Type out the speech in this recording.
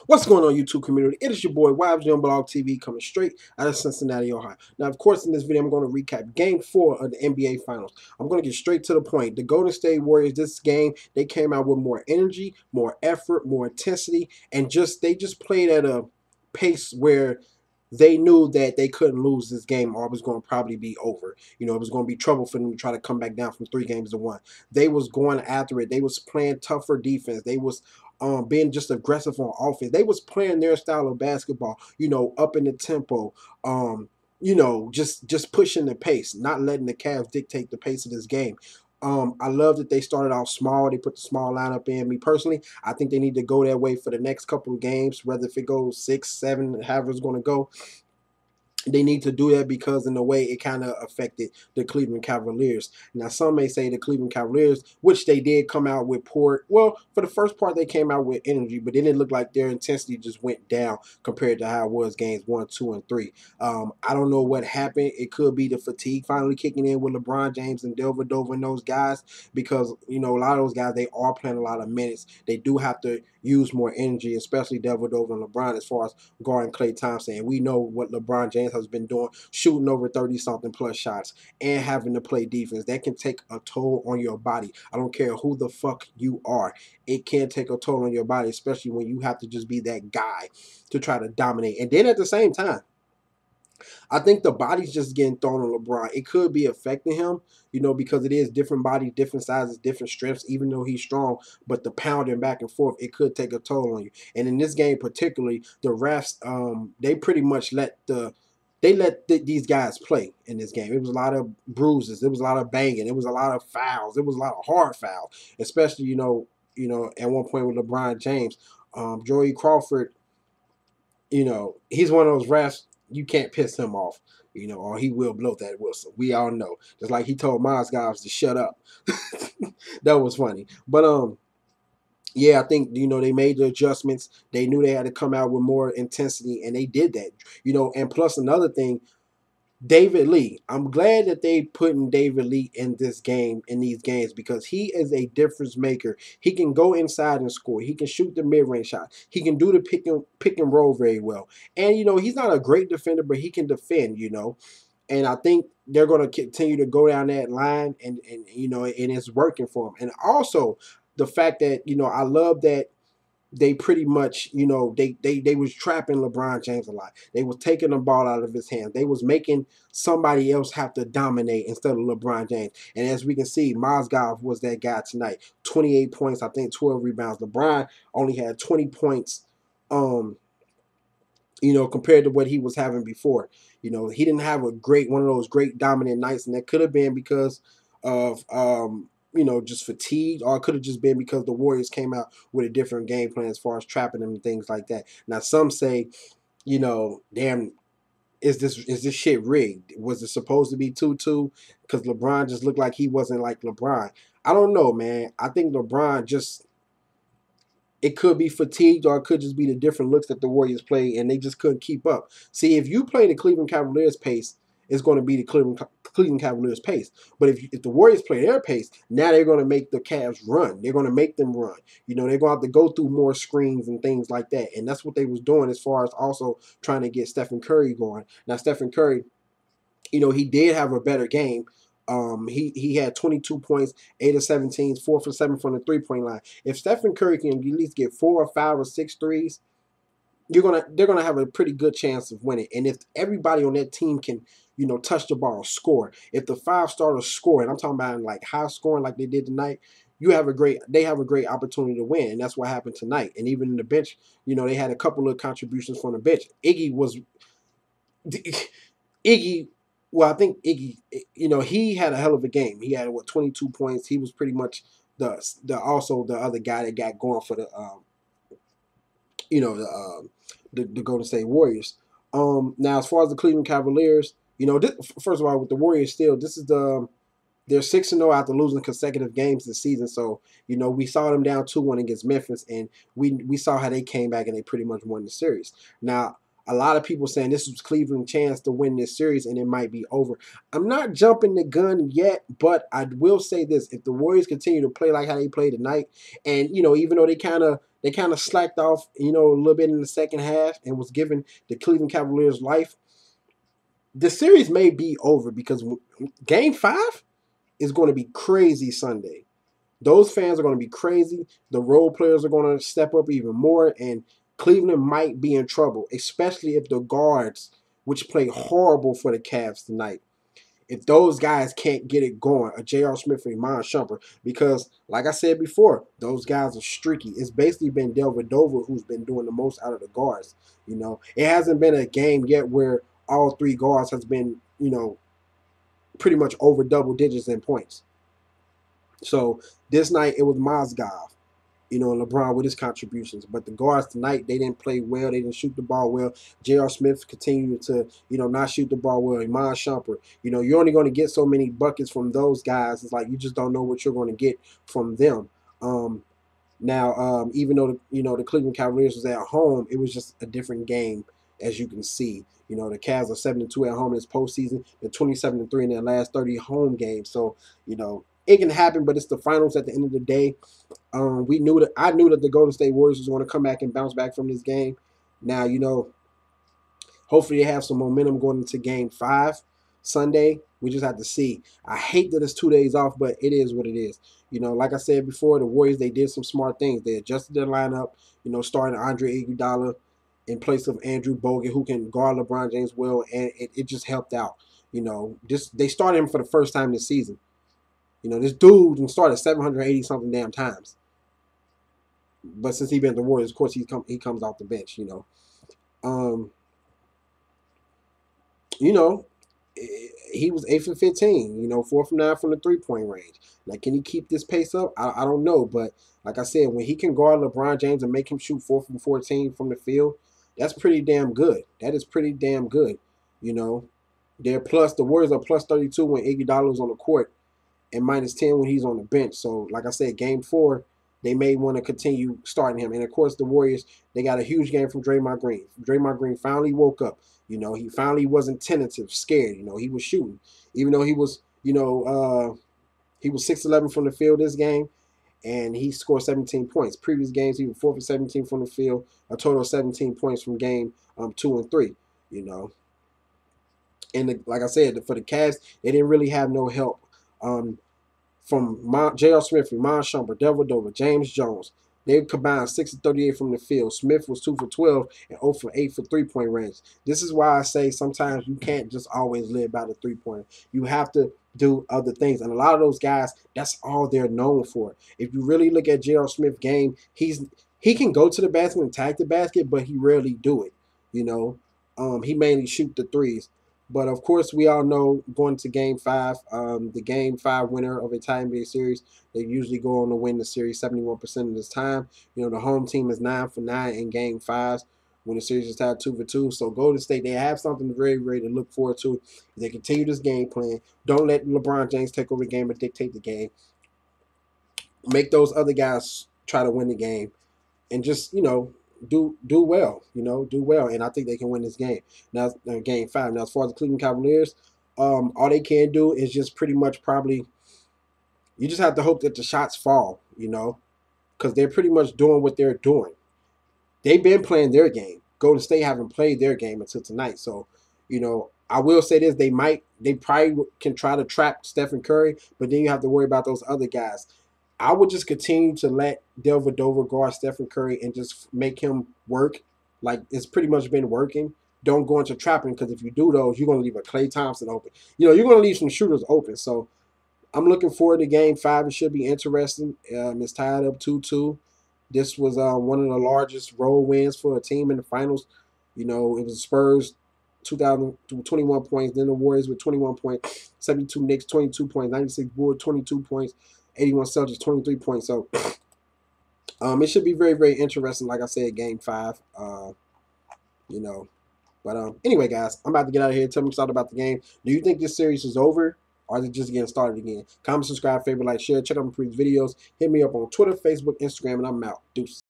What's going on, YouTube community? It is your boy YfgmBlogTv coming straight out of Cincinnati, Ohio. Now, of course, in this video, I'm going to recap Game 4 of the NBA Finals. I'm going to get straight to the point. The Golden State Warriors, this game, they came out with more energy, more effort, more intensity, and they just played at a pace where they knew that they couldn't lose this game or it was going to probably be over. You know, it was going to be trouble for them to try to come back down from 3 games to 1. They was going after it. They was playing tougher defense. They was being just aggressive on offense. They was playing their style of basketball, you know, up in the tempo, you know, just pushing the pace, not letting the Cavs dictate the pace of this game. I love that they started off small. They put the small lineup in. Me personally, I think they need to go that way for the next couple of games, whether if it goes 6, 7, however it's going to go. They need to do that because in a way it kind of affected the Cleveland Cavaliers. Now some may say the Cleveland Cavaliers, which they did come out with poor, well, for the first part they came out with energy, but then it looked like their intensity just went down compared to how it was games 1, 2, and 3. I don't know what happened. It could be the fatigue finally kicking in with LeBron James and Dellavedova and those guys, because you know a lot of those guys, they are playing a lot of minutes. They do have to use more energy, especially Dellavedova and LeBron, as far as guarding Klay Thompson. And we know what LeBron James has been doing, shooting over 30-something plus shots and having to play defense. That can take a toll on your body. I don't care who the fuck you are. It can take a toll on your body, especially when you have to just be that guy to try to dominate. And then at the same time, I think the body's just getting thrown on LeBron. It could be affecting him, you know, because it is different bodies, different sizes, different strengths, even though he's strong. But the pounding back and forth, it could take a toll on you. And in this game particularly, the refs, they pretty much let these guys play in this game. It was a lot of bruises. It was a lot of banging. It was a lot of fouls. It was a lot of hard fouls, especially, at one point with LeBron James. Joey Crawford, you know, he's one of those refs, you can't piss him off, you know, or he will blow that whistle. We all know. Just like he told Miles guys to shut up. That was funny. But yeah, I think, you know, they made the adjustments. They knew they had to come out with more intensity, and they did that. You know, and plus another thing, David Lee. I'm glad that they putting David Lee in this game, in these games, because he is a difference maker. He can go inside and score. He can shoot the mid-range shot. He can do the pick and roll very well. And you know, he's not a great defender, but he can defend, you know. And I think they're going to continue to go down that line, and you know, and it's working for them. And also the fact that, you know, I love that they pretty much, you know, they was trapping LeBron James a lot. They was taking the ball out of his hands. They was making somebody else have to dominate instead of LeBron James. And as we can see, Mozgov was that guy tonight. 28 points, I think 12 rebounds. LeBron only had 20 points, you know, compared to what he was having before. You know, he didn't have one of those great dominant nights, and that could have been because of you know, just fatigue, or it could have just been because the Warriors came out with a different game plan as far as trapping them and things like that. Now some say, you know, damn, is this shit rigged? Was it supposed to be 2-2? Because LeBron just looked like he wasn't like LeBron. I don't know, man. I think LeBron just, it could be fatigued, or it could just be the different looks that the Warriors play, and they just couldn't keep up. See, if you play the Cleveland Cavaliers pace, it's going to be the Cleveland Cavaliers pace. But if the Warriors play their pace, now they're going to make the Cavs run. They're going to make them run. You know, they're going to have to go through more screens and things like that. And that's what they was doing as far as also trying to get Stephen Curry going. Now, Stephen Curry, you know, he did have a better game. He had 22 points, 8 of 17, 4 for 7 from the 3-point line. If Stephen Curry can at least get 4 or 5 or 6 threes, they're gonna have a pretty good chance of winning. And if everybody on that team can, you know, touch the ball, score. If the 5 starters score, and I'm talking about like high scoring like they did tonight, they have a great opportunity to win, and that's what happened tonight. And even in the bench, you know, they had a couple of contributions from the bench. Iggy, well, I think Iggy, you know, he had a hell of a game. He had 22 points. He was pretty much also the other guy that got going for the you know, the Golden State Warriors. Now as far as the Cleveland Cavaliers, you know, first of all, with the Warriors still, this is they're 6-0 after losing consecutive games this season. So, you know, we saw them down 2-1 against Memphis, and we saw how they came back and they pretty much won the series. Now, a lot of people saying this was Cleveland's chance to win this series and it might be over. I'm not jumping the gun yet, but I will say this. If the Warriors continue to play like how they played tonight, and, you know, even though they kind of they kind of slacked off, a little bit in the second half and was giving the Cleveland Cavaliers life, the series may be over because Game 5 is going to be crazy Sunday. Those fans are going to be crazy. The role players are going to step up even more, and Cleveland might be in trouble, especially if the guards, which play horrible for the Cavs tonight, if those guys can't get it going, a J.R. Smith and Iman Shumpert, because like I said before, those guys are streaky. It's basically been Dellavedova who's been doing the most out of the guards. It hasn't been a game yet where all three guards has been, pretty much over double digits in points. So this night it was Mozgov, and LeBron with his contributions. But the guards tonight, they didn't play well. They didn't shoot the ball well. J.R. Smith continued to, not shoot the ball well. Iman Shumpert, you're only going to get so many buckets from those guys. It's like you just don't know what you're going to get from them. Now, even though the Cleveland Cavaliers was at home, it was just a different game, as you can see. The Cavs are 7-2 at home in this postseason. They're 27-3 in their last 30 home games. So, it can happen, but it's the finals at the end of the day. I knew that the Golden State Warriors was going to come back and bounce back from this game. Now, hopefully they have some momentum going into Game 5 Sunday. We just have to see. I hate that it's 2 days off, but it is what it is. Like I said before, the Warriors, they did some smart things. They adjusted their lineup, starting Andre Iguodala in place of Andrew Bogut, who can guard LeBron James well, and it just helped out. They started him for the first time this season. This dude started 780-something damn times. But since he's been at the Warriors, of course, he comes off the bench, he was 8 for 15, 4 from 9 from the 3-point range. Like, can he keep this pace up? I don't know. But like I said, when he can guard LeBron James and make him shoot 4 from 14 from the field, that's pretty damn good. That is pretty damn good. The Warriors are plus 32 when Iguodala is on the court and minus 10 when he's on the bench. So, like I said, Game 4, they may want to continue starting him. And, of course, the Warriors, they got a huge game from Draymond Green. Draymond Green finally woke up. He finally wasn't tentative, scared. He was shooting. Even though he was, he was 6-11 from the field this game, and he scored 17 points. Previous games, he was 4 for 17 from the field, a total of 17 points from game 2 and 3, And like I said, for the Cavs, they didn't really have no help from J.R. Smith, Iman Shumpert, Dellavedova, James Jones. They combined 6 of 38 from the field. Smith was 2 for 12 and 0 for 8 for 3-point range. This is why I say sometimes you can't just always live by the 3-pointer. You have to do other things. And a lot of those guys, that's all they're known for. If you really look at J.R. Smith's game, he can go to the basket and attack the basket, but he rarely do it. He mainly shoot the threes. But, of course, we all know going to Game 5, the Game 5 winner of a tie-NBA series, they usually go on to win the series 71% of this time. The home team is 9 for 9 in Game 5 when the series is tied 2 for 2. So Golden State, they have something very, very to look forward to. They continue this game plan. Don't let LeBron James take over the game or dictate the game. Make those other guys try to win the game. And just, do well, do well, and I think they can win this game. Now, Game 5. Now, as far as the Cleveland Cavaliers, all they can do is just pretty much probably, you just have to hope that the shots fall, because they're pretty much doing what they're doing. They've been playing their game. Golden State haven't played their game until tonight. So, I will say this: they probably can try to trap Stephen Curry, but then you have to worry about those other guys. I would just continue to let Dellavedova guard Stephen Curry and just make him work like it's pretty much been working. Don't go into trapping, because if you do those, you're going to leave a Klay Thompson open. You're going to leave some shooters open. So I'm looking forward to Game 5. It should be interesting. It's tied up 2-2. This was one of the largest road wins for a team in the finals. It was Spurs 21 points, then the Warriors with 21 points, 72 Knicks, 22 points, 96 Bulls, 22 points. 81 Celtics, 23 points. So it should be very, very interesting. Like I said, Game 5. But anyway, guys, I'm about to get out of here. Tell me something about the game. Do you think this series is over, or is it just getting started again? Comment, subscribe, favorite, like, share. Check out my previous videos. Hit me up on Twitter, Facebook, Instagram, and I'm out. Deuces.